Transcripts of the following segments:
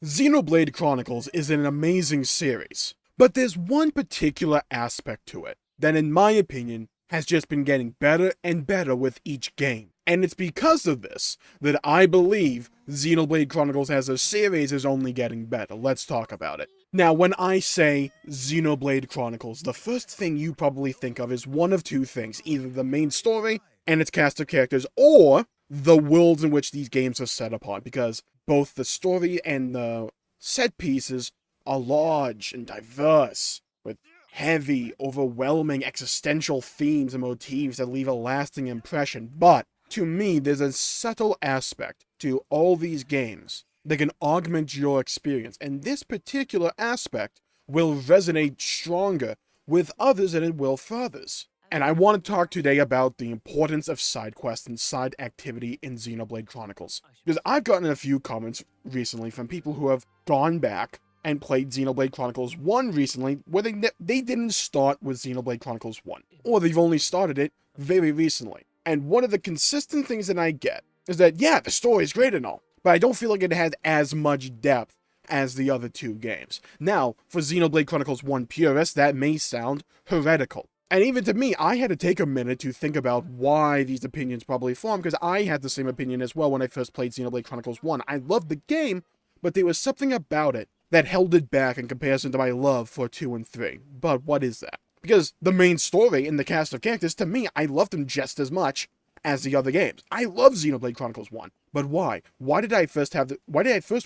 Xenoblade Chronicles is an amazing series, but there's one particular aspect to it that, in my opinion, has just been getting better and better with each game. And it's because of this that I believe Xenoblade Chronicles as a series is only getting better. Let's talk about it. Now, when I say Xenoblade Chronicles, the first thing you probably think of is one of two things: either the main story and its cast of characters, or the worlds in which these games are set upon, because both the story and the set pieces are large and diverse, with heavy, overwhelming existential themes and motifs that leave a lasting impression. But to me, there's a subtle aspect to all these games that can augment your experience, and this particular aspect will resonate stronger with others than it will for others. And I want to talk today about the importance of side quests and side activity in Xenoblade Chronicles. Because I've gotten a few comments recently from people who have gone back and played Xenoblade Chronicles 1 recently, where they didn't start with Xenoblade Chronicles 1. Or they've only started it very recently. And one of the consistent things that I get is that, yeah, the story is great and all, but I don't feel like it had as much depth as the other two games. Now, for Xenoblade Chronicles 1 purists, that may sound heretical. And even to me, I had to take a minute to think about why these opinions probably formed, because I had the same opinion as well when I first played Xenoblade Chronicles 1. I loved the game, but there was something about it that held it back in comparison to my love for 2 and 3. But what is that? Because the main story and the cast of characters, to me, I loved them just as much as the other games. I love Xenoblade Chronicles 1. But why? Why did I first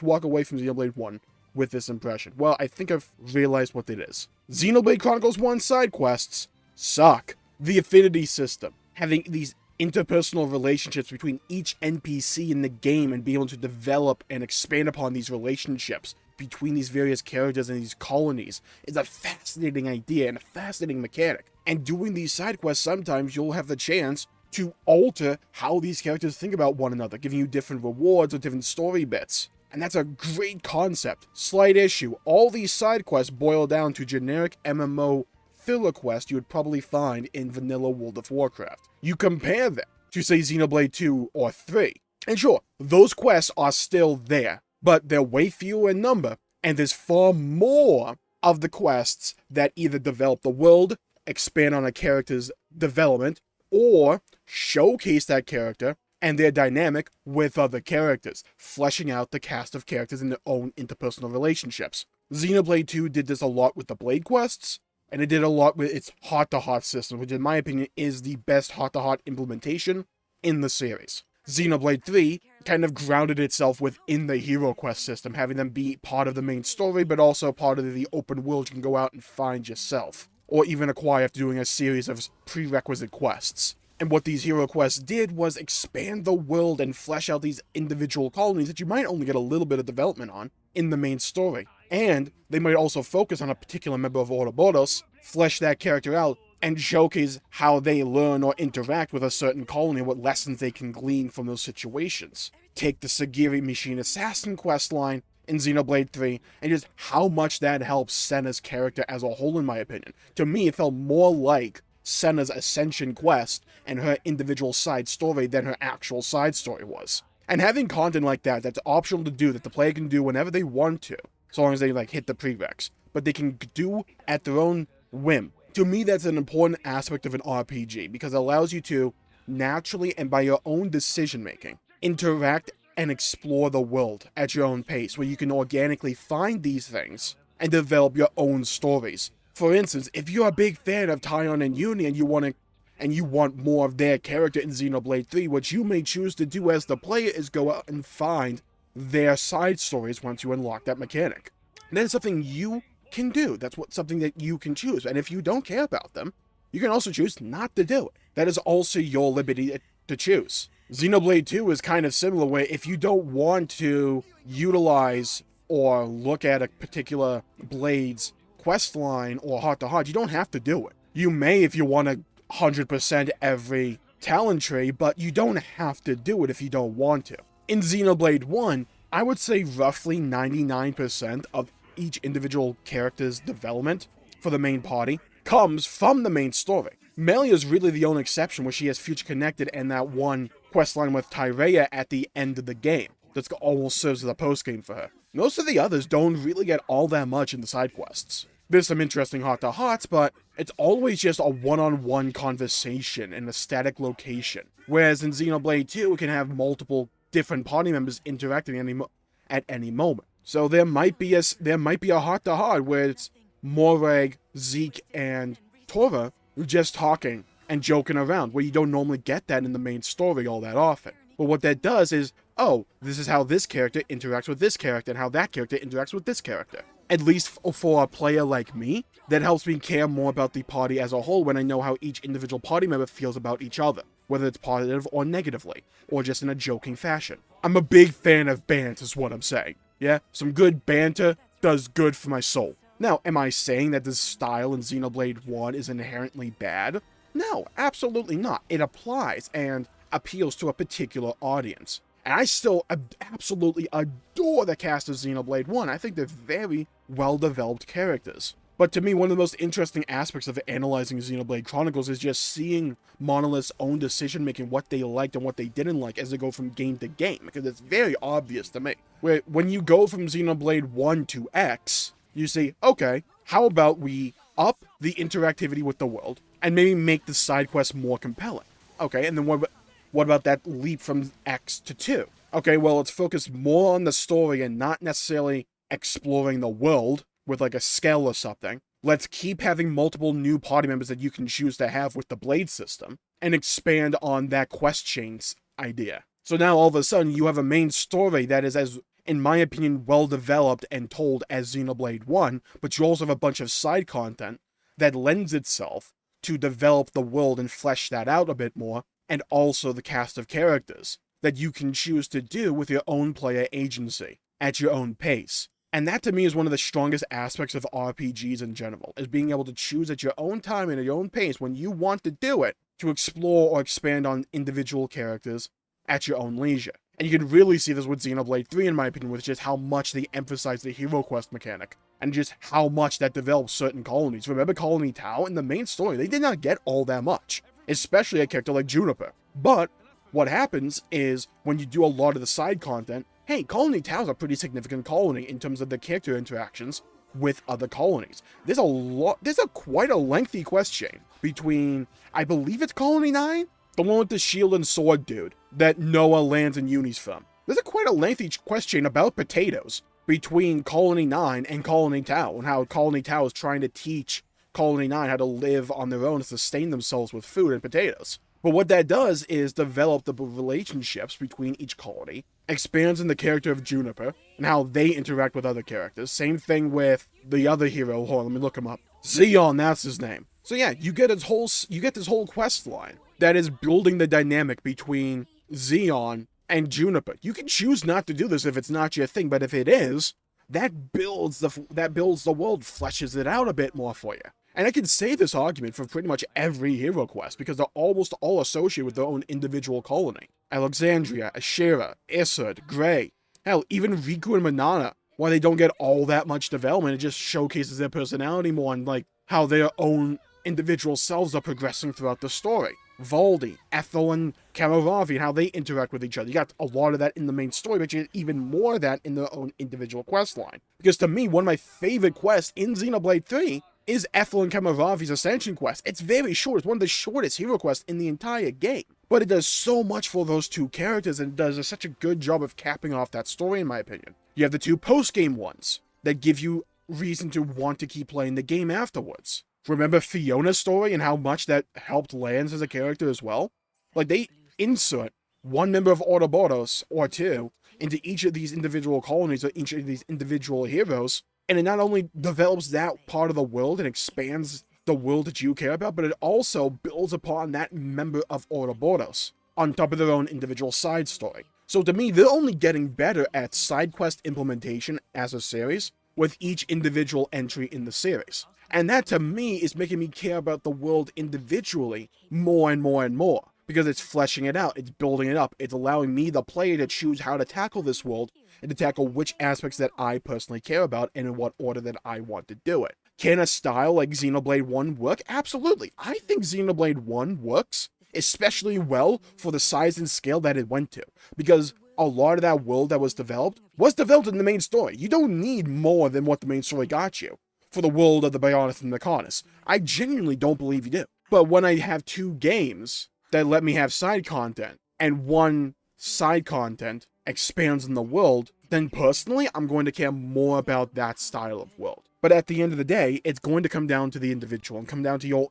walk away from Xenoblade 1 with this impression? Well, I think I've realized what it is. Xenoblade Chronicles 1 side quests suck. The affinity system, having these interpersonal relationships between each NPC in the game and being able to develop and expand upon these relationships between these various characters and these colonies, is a fascinating idea and a fascinating mechanic. And doing these side quests, sometimes you'll have the chance to alter how these characters think about one another, giving you different rewards or different story bits. And that's a great concept. Slight issue: all these side quests boil down to generic MMO filler quest you would probably find in vanilla World of Warcraft. You compare them to, say, Xenoblade 2 or 3, and sure, those quests are still there, but they're way fewer in number, and there's far more of the quests that either develop the world, expand on a character's development, or showcase that character and their dynamic with other characters, fleshing out the cast of characters in their own interpersonal relationships. Xenoblade 2 did this a lot with the Blade quests, and it did a lot with its heart-to-heart system, which in my opinion is the best heart-to-heart implementation in the series. Xenoblade 3 kind of grounded itself within the hero quest system, having them be part of the main story, but also part of the open world you can go out and find yourself, or even acquire after doing a series of prerequisite quests. And what these hero quests did was expand the world and flesh out these individual colonies that you might only get a little bit of development on in the main story. And they might also focus on a particular member of Ouroboros, flesh that character out, and showcase how they learn or interact with a certain colony and what lessons they can glean from those situations. Take the Sagiri Machine Assassin questline in Xenoblade 3, and just how much that helps Senna's character as a whole, in my opinion. To me, it felt more like Senna's Ascension quest and her individual side story than her actual side story was. And having content like that that's optional to do, that the player can do whenever they want to, so long as they hit the prereqs, but they can do at their own whim. To me, that's an important aspect of an RPG, because it allows you to naturally and by your own decision making interact and explore the world at your own pace, where you can organically find these things and develop your own stories. For instance, if you're a big fan of Taion and Uni and you want more of their character in Xenoblade 3, what you may choose to do as the player is go out and find their side stories once you unlock that mechanic. And that is something you can do. That's something that you can choose. And if you don't care about them, you can also choose not to do it. That is also your liberty to choose. Xenoblade 2 is kind of similar, where if you don't want to utilize or look at a particular Blade's quest line or heart-to-heart, you don't have to do it. You may if you want to 100% every talent tree, but you don't have to do it if you don't want to. In Xenoblade 1, I would say roughly 99% of each individual character's development for the main party comes from the main story. Melia is really the only exception, where she has future connected and that one questline with Tyrea at the end of the game. That almost serves as a post-game for her. Most of the others don't really get all that much in the side quests. There's some interesting heart-to-hearts, but it's always just a one-on-one conversation in a static location. Whereas in Xenoblade 2, it can have multiple different party members interacting at any moment. So there might be a heart-to-heart where it's Morag, Zeke, and Tora just talking and joking around, where you don't normally get that in the main story all that often. But what that does is, oh, this is how this character interacts with this character and how that character interacts with this character. At least for a player like me, that helps me care more about the party as a whole when I know how each individual party member feels about each other, whether it's positive or negatively, or just in a joking fashion. I'm a big fan of banter is what I'm saying. Yeah, some good banter does good for my soul. Now, am I saying that this style in Xenoblade 1 is inherently bad? No, absolutely not. It applies and appeals to a particular audience. And I still absolutely adore the cast of Xenoblade 1. I think they're very well-developed characters. But to me, one of the most interesting aspects of analyzing Xenoblade Chronicles is just seeing Monolith's own decision-making, what they liked and what they didn't like as they go from game to game, because it's very obvious to me. Where when you go from Xenoblade 1 to X, you say, okay, how about we up the interactivity with the world and maybe make the side quests more compelling? Okay, and then what about that leap from X to 2? Okay, well, let's focus more on the story and not necessarily exploring the world with like a scale or something. Let's keep having multiple new party members that you can choose to have with the blade system and expand on that quest chains idea. So now all of a sudden you have a main story that is, as in my opinion, well developed and told as Xenoblade 1, but you also have a bunch of side content that lends itself to develop the world and flesh that out a bit more, and also the cast of characters that you can choose to do with your own player agency at your own pace. And that to me is one of the strongest aspects of RPGs in general, is being able to choose at your own time and at your own pace when you want to do it, to explore or expand on individual characters at your own leisure. And you can really see this with Xenoblade 3 in my opinion, with just how much they emphasize the hero quest mechanic, and just how much that develops certain colonies. Remember Colony Tau? In the main story, they did not get all that much, especially a character like Juniper. But what happens is, when you do a lot of the side content, hey, Colony Tau is a pretty significant colony in terms of the character interactions with other colonies. There's quite a lengthy quest chain between, I believe it's Colony 9? The one with the shield and sword dude that Noah lands in unis from. There's quite a lengthy quest chain about potatoes between Colony 9 and Colony Tau, and how Colony Tau is trying to teach Colony 9 how to live on their own and sustain themselves with food and potatoes. But what that does is develop the relationships between each colony, expands in the character of Juniper, and how they interact with other characters. Same thing with the other hero. Hold on, let me look him up. Xeon, that's his name. So yeah, you get this whole quest line that is building the dynamic between Xeon and Juniper. You can choose not to do this if it's not your thing, but if it is, that builds the world, fleshes it out a bit more for you. And I can say this argument for pretty much every hero quest, because they're almost all associated with their own individual colony. Alexandria, Ashera, Isud, Grey, hell, even Riku and Manana, while they don't get all that much development, it just showcases their personality more and like how their own individual selves are progressing throughout the story. Valdi, Ethel, and Kamaravi, and how they interact with each other. You got a lot of that in the main story, but you get even more of that in their own individual quest line. Because to me, one of my favorite quests in Xenoblade 3 is Ethel and Kamaravi's Ascension quest. It's very short. It's one of the shortest hero quests in the entire game. But it does so much for those two characters, and it does such a good job of capping off that story, in my opinion. You have the two post-game ones that give you reason to want to keep playing the game afterwards. Remember Fiona's story and how much that helped Lance as a character as well? Like, they insert one member of Autoboros, or two, into each of these individual colonies or each of these individual heroes, and it not only develops that part of the world and expands the world that you care about, but it also builds upon that member of Autoboros, on top of their own individual side story. So to me, they're only getting better at side quest implementation as a series, with each individual entry in the series. And that, to me, is making me care about the world individually more and more and more. Because it's fleshing it out, it's building it up, it's allowing me, the player, to choose how to tackle this world, and to tackle which aspects that I personally care about, and in what order that I want to do it. Can a style like Xenoblade 1 work? Absolutely. I think Xenoblade 1 works especially well for the size and scale that it went to. Because a lot of that world that was developed in the main story. You don't need more than what the main story got you for the world of the Bionis and the Mechonis. I genuinely don't believe you do. But when I have 2 games that let me have side content, and one side content expands on the world, then personally, I'm going to care more about that style of world. But at the end of the day, it's going to come down to the individual and come down to your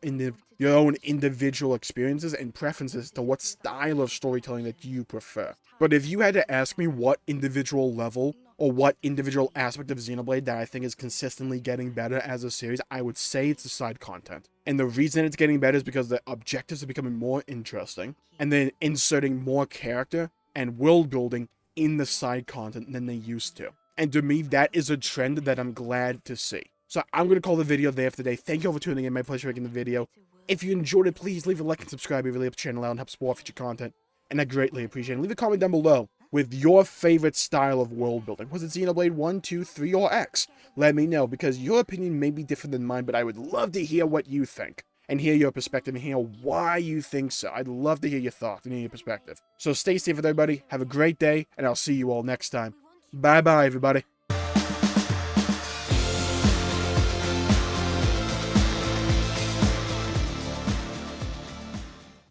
own individual experiences and preferences to what style of storytelling that you prefer. But if you had to ask me what individual level or what individual aspect of Xenoblade that I think is consistently getting better as a series, I would say it's the side content. And the reason it's getting better is because the objectives are becoming more interesting, and then inserting more character and world building in the side content than they used to. And to me, that is a trend that I'm glad to see. So I'm going to call the video there for today. Thank you all for tuning in. My pleasure making the video. If you enjoyed it, please leave a like and subscribe. It really helps the channel out and helps support future content. And I greatly appreciate it. Leave a comment down below with your favorite style of world building. Was it Xenoblade 1, 2, 3, or X? Let me know, because your opinion may be different than mine, but I would love to hear what you think. And hear your perspective and hear why you think so. I'd love to hear your thoughts and hear your perspective. So stay safe with everybody. Have a great day, and I'll see you all next time. Bye-bye, everybody.